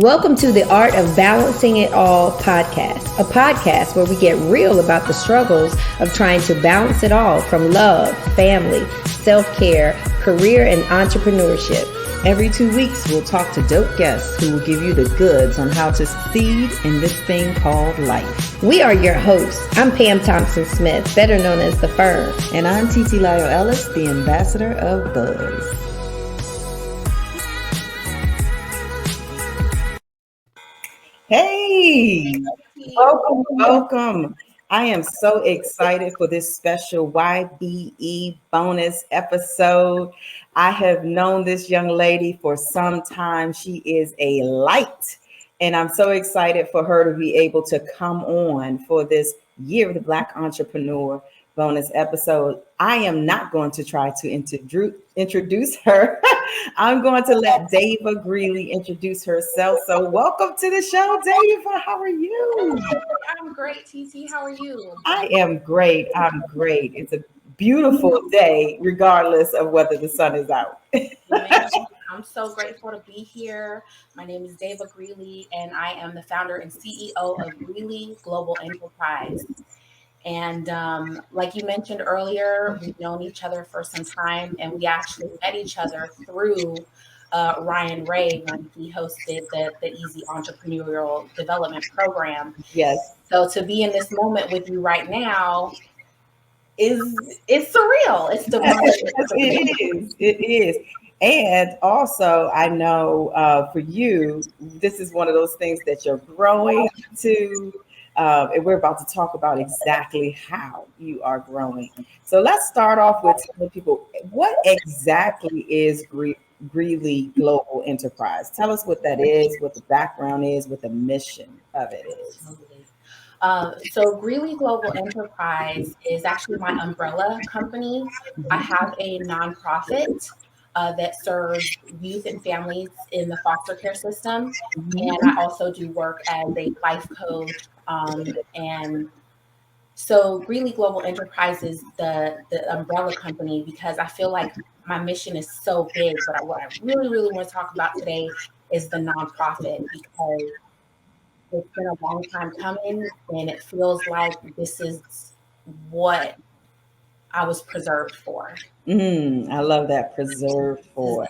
Welcome to the Art of Balancing It All podcast, a podcast where we get real about the struggles of trying to balance it all from love, family, self-care, career, and entrepreneurship. Every 2 weeks, we'll talk to dope guests who will give you the goods on how to succeed in this thing called life. We are your hosts. I'm Pam Thompson-Smith, better known as The Firm. And I'm Titi Lyle Ellis, the ambassador of Buzz. Hey, welcome. I am so excited for this special YBE bonus episode. I have known this young lady for some time. She is a light, and I'm so excited for her to be able to come on for this Year of the Black Entrepreneur bonus episode. I am not going to try to introduce her. I'm going to let Dava Greely introduce herself. So welcome to the show, Dava. How are you? I'm great, TT. How are you? I am great. I'm great. It's a beautiful day, regardless of whether the sun is out. I'm so grateful to be here. My name is Dava Greely, and I am the founder and CEO of Greely Global Enterprise. And like you mentioned earlier, we've known each other for some time, and we actually met each other through Ryan Ray when he hosted the Easy Entrepreneurial Development Program. Yes. So to be in this moment with you right now it's surreal. It's divine. It is. And also, I know for you, this is one of those things that you're growing to. And we're about to talk about exactly how you are growing. So let's start off with telling people, what exactly is Greely Global Enterprise? Tell us what that is, what the background is, what the mission of it is. So Greely Global Enterprise is actually my umbrella company. I have a nonprofit that serves youth and families in the foster care system. And I also do work as a life coach. And so Greely Global Enterprise is the umbrella company because I feel like my mission is so big. But what I really, really want to talk about today is the nonprofit, because it's been a long time coming, and it feels like this is what I was preserved for. I love that, preserved for.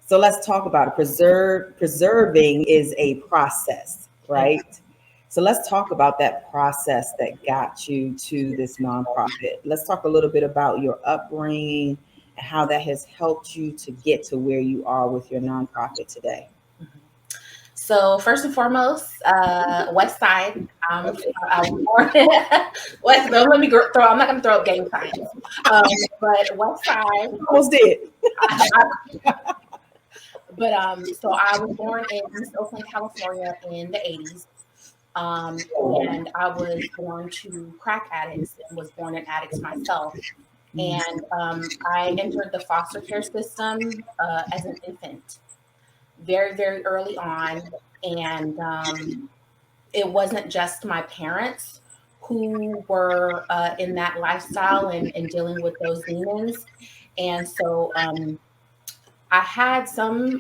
So let's talk about it. Preserving is a process, right? So let's talk about that process that got you to this nonprofit. Let's talk a little bit about your upbringing and how that has helped you to get to where you are with your nonprofit today. So first and foremost, West Side. I was born West. Don't let me throw. I'm not going to throw up gang signs. But West Side. Almost did. So I was born in East Oakland, California, in the '80s. And I was born to crack addicts and was born an addict myself. And I entered the foster care system as an infant, very, very early on. And it wasn't just my parents who were in that lifestyle and dealing with those demons. And so I had some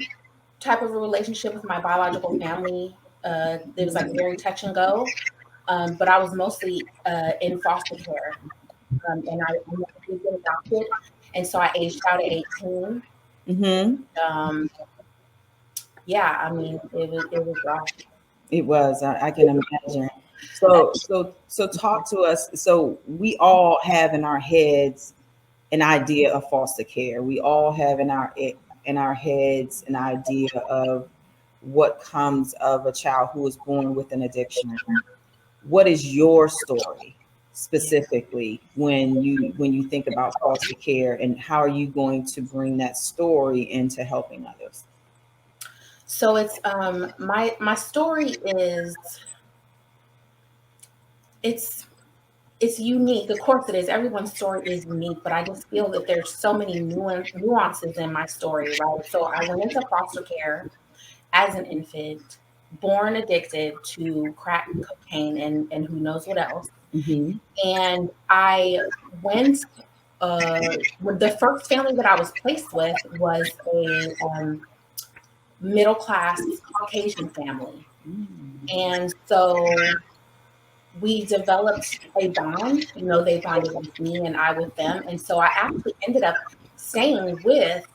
type of a relationship with my biological family. It was like very touch and go, but I was mostly in foster care, and I did get adopted, and so I aged out at 18. Yeah, I mean, it was rough. It was. I can imagine. So talk to us. So we all have in our heads an idea of foster care. We all have in our heads an idea of what comes of a child who is born with an addiction. What is your story specifically when you think about foster care, and how are you going to bring that story into helping others? So it's my story is it's unique. Of course it is. Everyone's story is unique, but I just feel that there's so many nuances in my story, right? So I went into foster care as an infant, born addicted to crack cocaine and who knows what else. And I went, the first family that I was placed with was middle class Caucasian family. Mm. And so we developed a bond. They bonded with me and I with them. And so I actually ended up staying with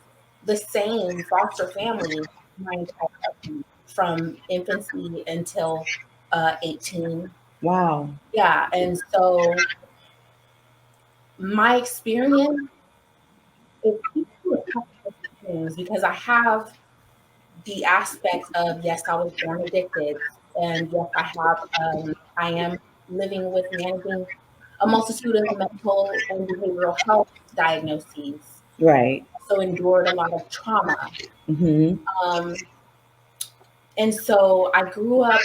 the same foster family my entire life, from infancy until 18. Wow. Yeah. And so my experience is a couple of things, because I have the aspect of, yes, I was born addicted, and yes, I am living with managing a multitude of mental and behavioral health diagnoses. Right. Also endured a lot of trauma. Mm-hmm. Um, and so I grew up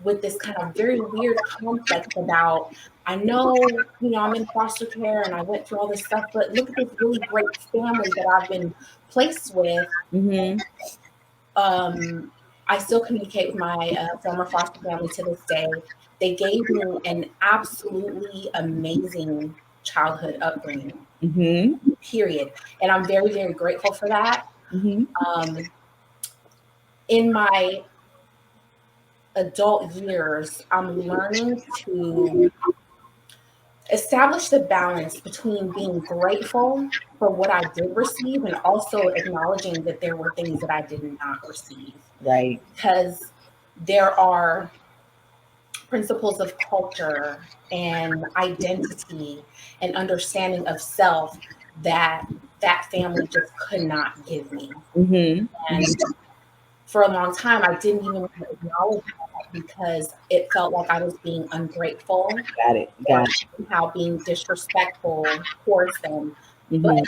with this kind of very weird complex about, I know, I'm in foster care and I went through all this stuff, but look at this really great family that I've been placed with. Mm-hmm. I still communicate with my former foster family to this day. They gave me an absolutely amazing childhood upbringing, Mm-hmm. period. And I'm very, very grateful for that. Mm-hmm. Um, in my adult years, I'm learning to establish the balance between being grateful for what I did receive and also acknowledging that there were things that I did not receive. Right. Because there are principles of culture and identity and understanding of self that that family just could not give me. Mm-hmm. And for a long time, I didn't even want to acknowledge that, because it felt like I was being ungrateful Got it. or Got it. somehow being disrespectful towards them. But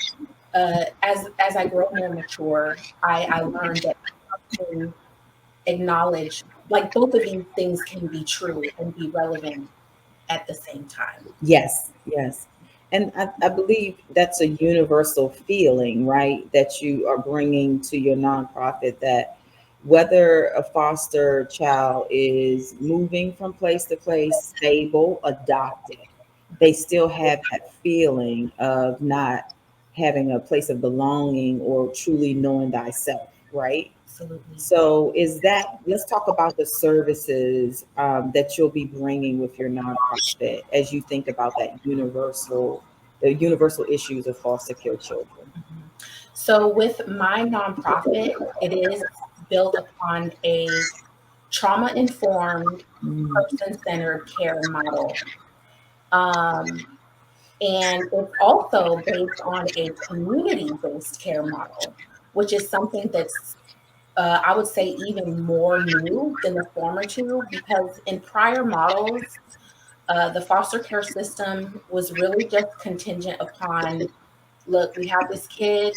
Mm-hmm. as I grow more mature, I learned that I can acknowledge, like, both of these things can be true and be relevant at the same time. Yes. Yes. And I believe that's a universal feeling, right? That you are bringing to your nonprofit, that whether a foster child is moving from place to place, stable, adopted, they still have that feeling of not having a place of belonging or truly knowing thyself, right? Absolutely. So, let's talk about the services that you'll be bringing with your nonprofit as you think about the universal issues of foster care children. So with my nonprofit, it is built upon a trauma informed, Mm. person centered care model. Um, and it's also based on a community based care model, which is something that's, I would say, even more new than the former two, because in prior models, the foster care system was really just contingent upon, look, we have this kid,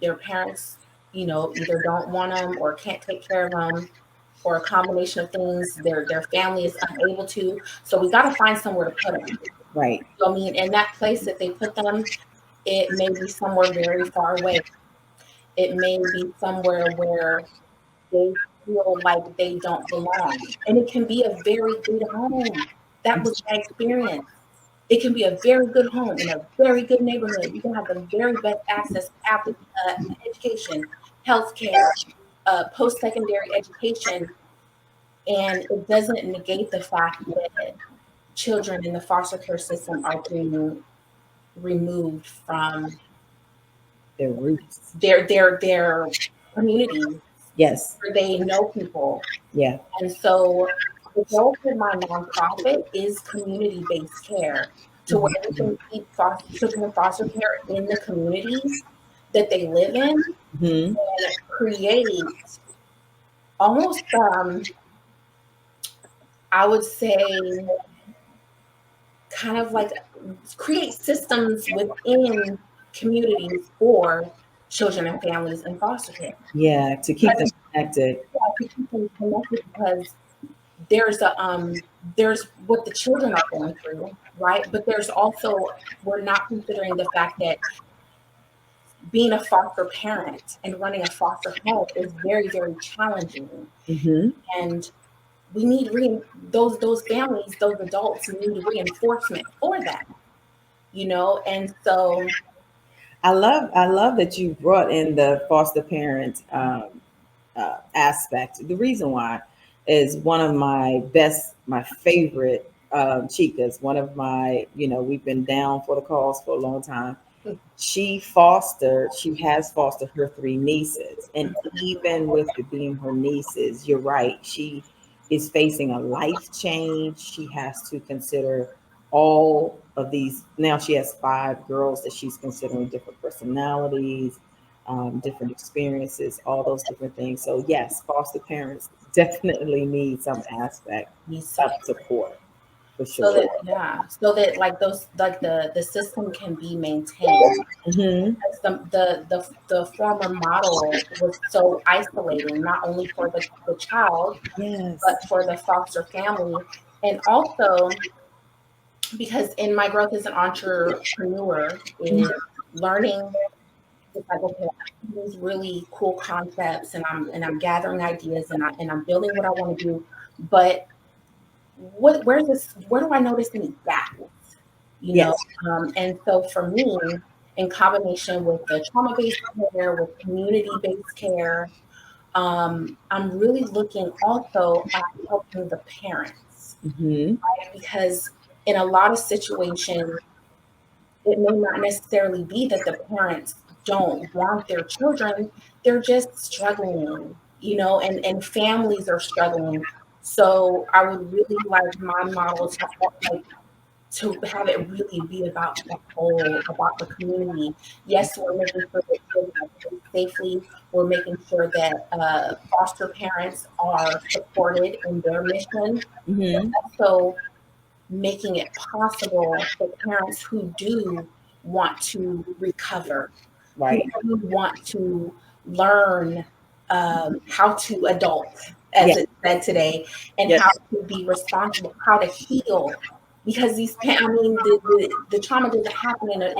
their parents, either don't want them or can't take care of them, or a combination of things. Their family is unable to, so we got to find somewhere to put them. Right. So, I mean, in that place that they put them, it may be somewhere very far away. It may be somewhere where they feel like they don't belong, and it can be a very good home. That was my experience. It can be a very good home in a very good neighborhood. You can have the very best access to education, healthcare, post-secondary education, and it doesn't negate the fact that children in the foster care system are being removed from Their roots. their communities Yes. where they know people. Yeah. And so the goal for my nonprofit is community-based care, to where we can keep children in foster care in the communities that they live in, Mm-hmm. and create almost, I would say, kind of like create systems within communities for children and families in foster care. Yeah. To keep them connected. To keep them connected, because there's what the children are going through, right? But there's also, we're not considering the fact that being a foster parent and running a foster home is very, very challenging. Mm-hmm. And we need those families, those adults need reinforcement for that, And so, I love that you brought in the foster parent. aspect. The reason why is one of my favorite chicas, one of my, we've been down for the cause for a long time. She has fostered her three nieces. And even with it being her nieces, you're right, she is facing a life change. She has to consider all of these. Now she has five girls that she's considering, different personalities, different experiences, all those different things. So yes, foster parents definitely need some aspect of support for So sure. so that like those like the system can be maintained. Mm-hmm. The former model was so isolating, not only for the child, Yes. but for the foster family. And also because in my growth as an entrepreneur is learning, it's like, okay, these really cool concepts and I'm gathering ideas and I'm building what I want to do. But where do I notice any gaps? You know, Yes. and so for me, in combination with the trauma-based care, with community-based care, I'm really looking also at helping the parents, Mm-hmm. right? Because in a lot of situations, it may not necessarily be that the parents don't want their children, they're just struggling, and families are struggling. So I would really like my model to like to have it really be about the whole, about the community. Yes, we're making sure that children are raised safely. We're making sure that foster parents are supported in their mission, but Mm-hmm. also making it possible for parents who do want to recover, who Right. do want to learn how to adult, as Yes. it said today, and Yes. how to be responsible, how to heal. Because the trauma doesn't happen in a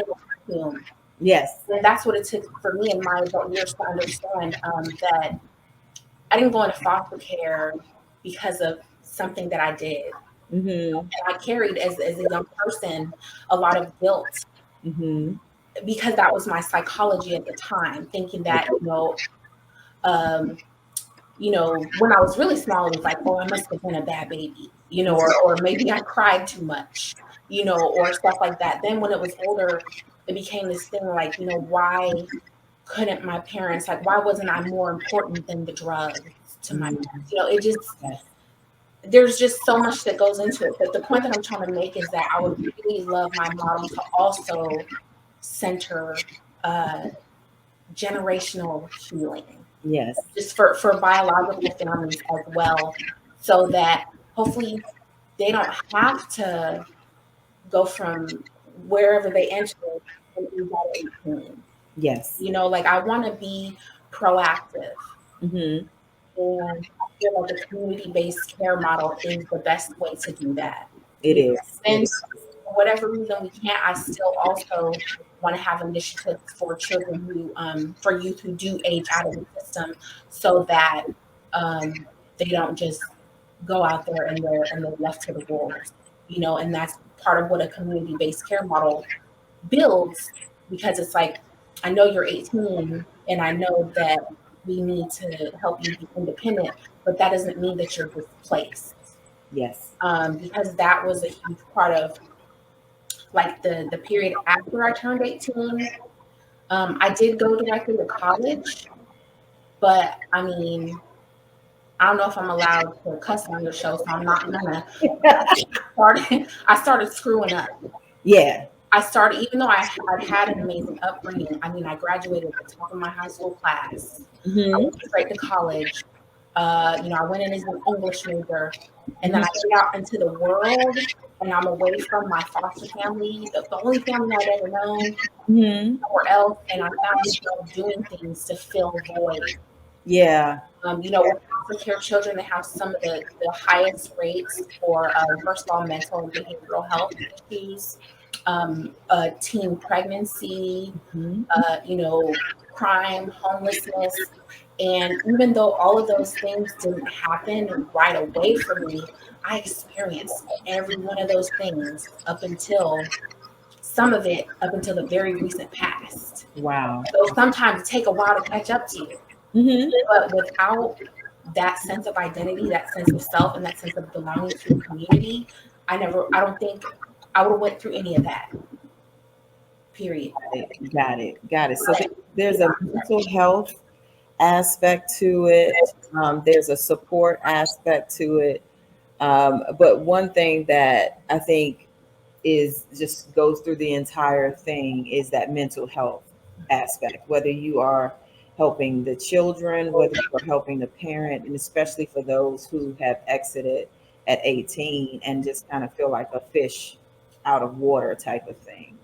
vacuum. Yes. And that's what it took for me in my adult years to understand that I didn't go into foster care because of something that I did. Mm-hmm. And I carried as a young person a lot of guilt Mm-hmm. because that was my psychology at the time, thinking that, um, when I was really small, it was like, oh, I must have been a bad baby, or maybe I cried too much, or stuff like that. Then when it was older, it became this thing like, why couldn't my parents, like, why wasn't I more important than the drugs to my Mm-hmm. parents? It just, Yes. there's just so much that goes into it. But the point that I'm trying to make is that I would really love my model to also center uh, generational healing, Yes. just for biological families as well, so that hopefully they don't have to go from wherever they entered and be at 18. Yes. Like I want to be proactive. Mm-hmm. And I feel like the community-based care model is the best way to do that. It is. It And is. for whatever reason we can't, I still also want to have initiatives for children for youth who do age out of the system, so that they don't just go out there and they're left to the wolves. And that's part of what a community-based care model builds, because it's like, I know you're 18 and I know that we need to help you be independent, but that doesn't mean that you're displaced. Yes. Because that was a huge part of like the period after I turned 18. I did go directly to college, but I mean, I don't know if I'm allowed to cuss on your show, so I'm not gonna. I started screwing up. Yeah. Even though I'd had an amazing upbringing. I mean, I graduated at the top of my high school class. I Mm-hmm. went straight to college. I went in as an English major, and then I Mm-hmm. get out into the world, and I'm away from my foster family, the only family I'd ever known, Mm-hmm. somewhere else, and I found myself doing things to fill void. Yeah. With foster care children, they have some of the highest rates for, first of all, mental and behavioral health issues, teen pregnancy, Mm-hmm. crime, homelessness. And even though all of those things didn't happen right away for me, I experienced every one of those things some of it up until the very recent past. Wow. So sometimes it take a while to catch up to you. But without that sense of identity, that sense of self, and that sense of belonging to a community, I don't think I would have went through any of that. Period. Got it. So there's a mental health aspect to it. There's a support aspect to it. But one thing that I think is just goes through the entire thing is that mental health aspect, whether you are helping the children, whether you are helping the parent, and especially for those who have exited at 18 and just kind of feel like a fish out of water type of thing,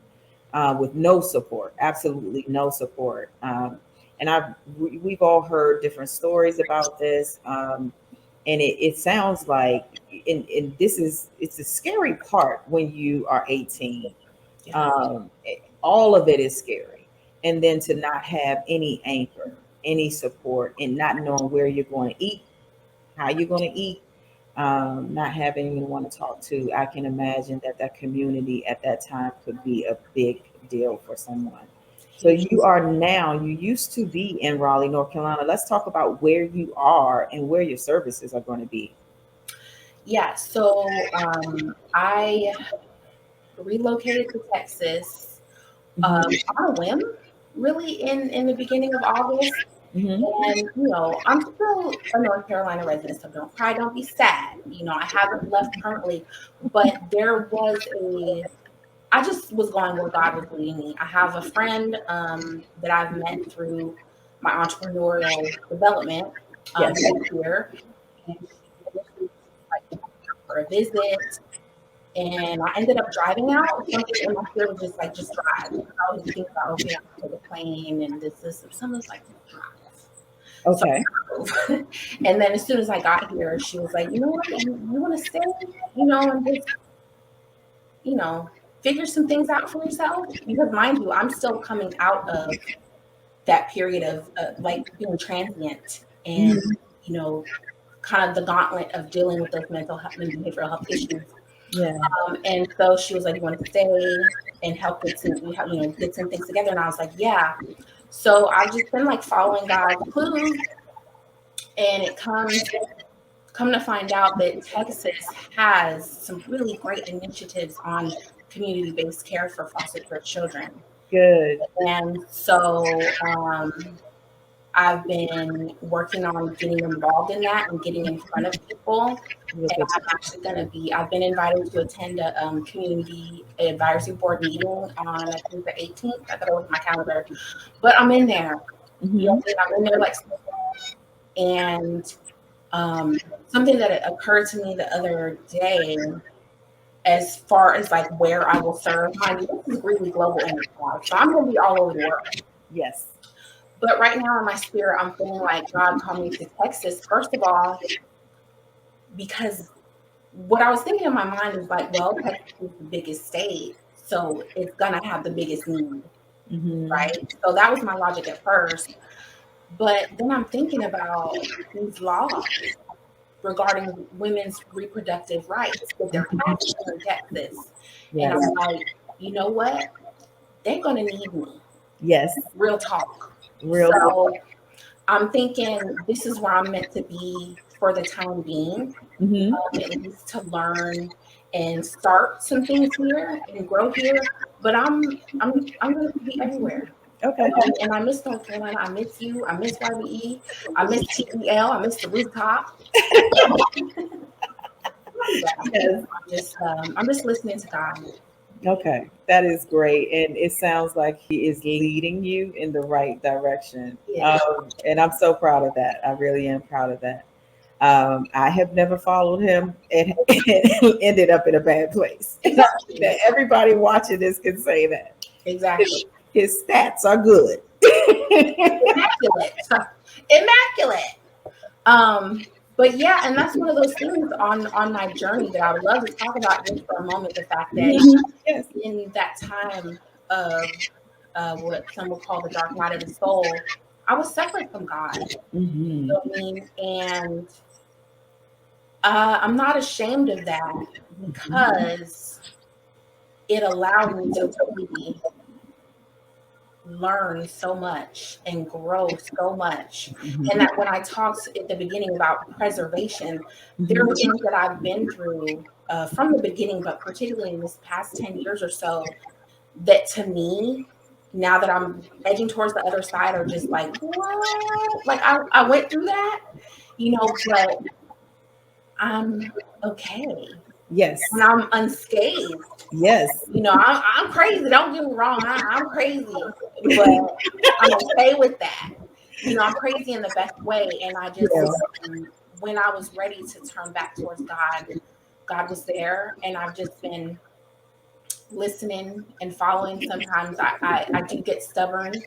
with no support, absolutely no support. And we've all heard different stories about this. And it sounds like, and it's a scary part when you are 18. All of it is scary. And then to not have any anchor, any support, and not knowing where you're going to eat, how you're going to eat, not having anyone to talk to. I can imagine that community at that time could be a big deal for someone. So you used to be in Raleigh, North Carolina. Let's talk about where you are and where your services are going to be. Yeah, so I relocated to Texas on a whim, really, in the beginning of August. And, I'm still a North Carolina resident, so don't cry, don't be sad. I haven't left permanently, but I just was going where God was leading me. I have a friend that I've met through my entrepreneurial development here, and she like for a visit, and I ended up driving out. Something in my spirit was just drive. I was thinking about, okay, I take a plane and this. Someone was like, drive. Okay. So, and then as soon as I got here, she was like, you know what, you want to stay, and just, figure some things out for yourself. Because mind you, I'm still coming out of that period of like being transient and, kind of the gauntlet of dealing with those mental health and behavioral health issues. Yeah. And so she was like, you want to stay and help get some things together. And I was like, yeah. So I've just been like following God's clues, and it come to find out that Texas has some really great initiatives on community-based care for foster care children. Good. And so I've been working on getting involved in that and getting in front of people. And I'm actually I've been invited to attend a community advisory board meeting on, I think, the 18th. I gotta look at my calendar, but I'm in there. I'm in there and something that occurred to me the other day, as far as like where I will serve. This is Greely Global Enterprise, so I'm going to be all over the world. Yes. But right now in my spirit, I'm feeling like God called me to Texas, first of all, because what I was thinking in my mind is like, well, Texas is the biggest state, so it's going to have the biggest need, right? So that was my logic at first. But then I'm thinking about these laws regarding women's reproductive rights that they're passing in Texas. Yes. And I'm like, you know what? They're going to need me. Yes. Real talk. So I'm thinking this is where I'm meant to be for the time being, at least to learn and start some things here and grow here. But I'm going to be everywhere. Okay. And I miss North Carolina. I miss you. I miss YBE. I miss TEL. I miss the rooftop. Yes. I'm just listening to God. Okay, that is great, and it sounds like He is leading you in the right direction. And I'm so proud of that. I really am proud of that. I have never followed him and ended up in a bad place. Exactly. That everybody watching this can say that. Exactly. His stats are good. Immaculate. But yeah, and that's one of those things on my journey that I would love to talk about just for a moment. The fact that in that time of what some would call the dark night of the soul, I was separate from God. You know what I mean? And I'm not ashamed of that, because it allowed me to be learn so much and grow so much. Mhm. And that when I talked at the beginning about preservation, there are things that I've been through from the beginning, but particularly in this past 10 years or so, that to me, now that I'm edging towards the other side, are just like, what? Like I went through that, but I'm okay. Yes. And I'm unscathed. Yes. I'm crazy. Don't get me wrong. I'm crazy, but I'm okay with that. I'm crazy in the best way. And I just, Yeah. when I was ready to turn back towards God, God was there. And I've just been listening and following. Sometimes I do get stubborn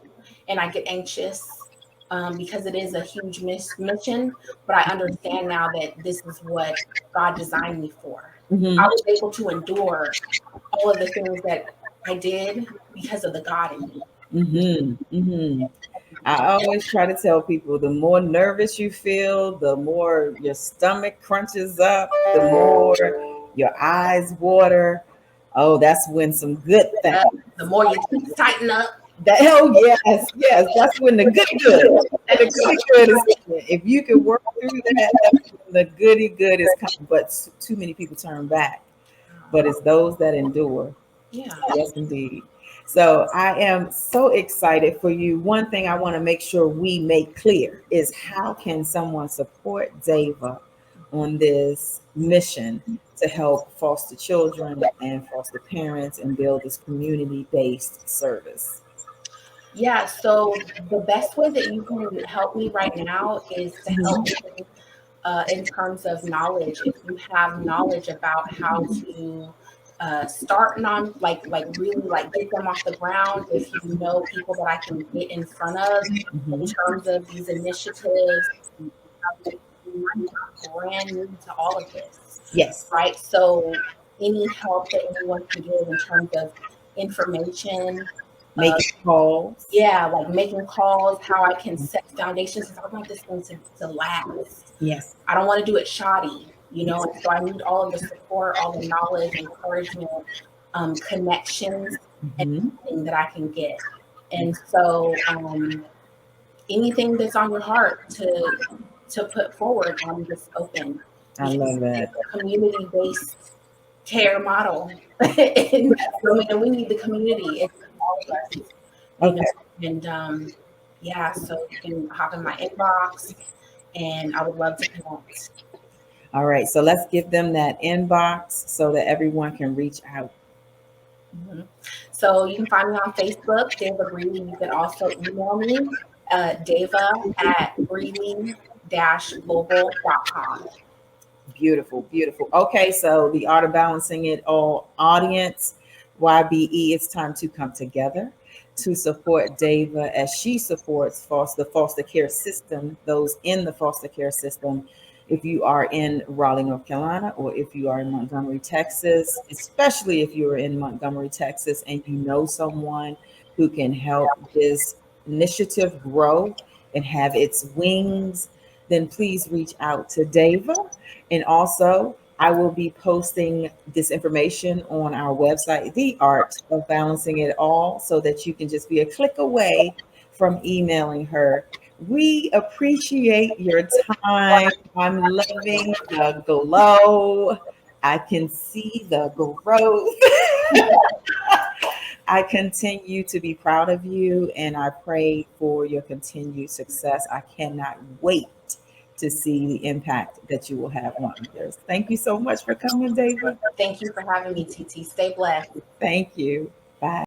and I get anxious because it is a huge mission. But I understand now that this is what God designed me for. Mhm. I was able to endure all of the things that I did because of the God in me. Mm-hmm. Mm-hmm. I always try to tell people the more nervous you feel, the more your stomach crunches up, the more your eyes water. Oh, that's when some good things. The more your teeth tighten up. Oh yes, yes, that's when the good. And the goody good is coming. If you can work through that, that's when the goody good is coming. But too many people turn back. But it's those that endure. Yeah. Yes, indeed. So I am so excited for you. One thing I want to make sure we make clear is how can someone support Dava on this mission to help foster children and foster parents and build this community-based service? Yeah. So the best way that you can help me right now is to help me in terms of knowledge. If you have knowledge about how to start like really like get them off the ground, if you know people that I can get in front of in Mhm. terms of these initiatives, I'm brand new to all of this, Yes. right? So any help that anyone can give in terms of information, uh, Making calls. yeah, like making calls, how I can set foundations, because I want this thing to last. Yes. I don't want to do it shoddy, Yes. and so I need all of the support, all the knowledge, encouragement, connections, Mhm. anything that I can get. And so anything that's on your heart to put forward, I'm just open, I because love that. it's a community-based care model. And so, man, we need the community. It's all of us, Okay. and yeah, so you can hop in my inbox and I would love to connect. All right. So let's give them that inbox so that everyone can reach out. Mhm. So you can find me on Facebook, Dava Greely. You can also email me, dava@greely-global.com. Beautiful, beautiful. Okay, so the Art of Balancing It All audience, YBE, it's time to come together to support Dava as she supports the foster care system, those in the foster care system. If you are in Raleigh, North Carolina, or if you are in Montgomery, Texas, especially if you are in Montgomery, Texas, and you know someone who can help this initiative grow and have its wings, then please reach out to Dava. And also, I will be posting this information on our website, The Art of Balancing It All, so that you can just be a click away from emailing her. We appreciate your time. I'm loving the glow. I can see the growth. I continue to be proud of you and I pray for your continued success. I cannot wait to see the impact that you will have on others. Thank you so much for coming, David. Thank you for having me, TT. Stay blessed. Thank you. Bye.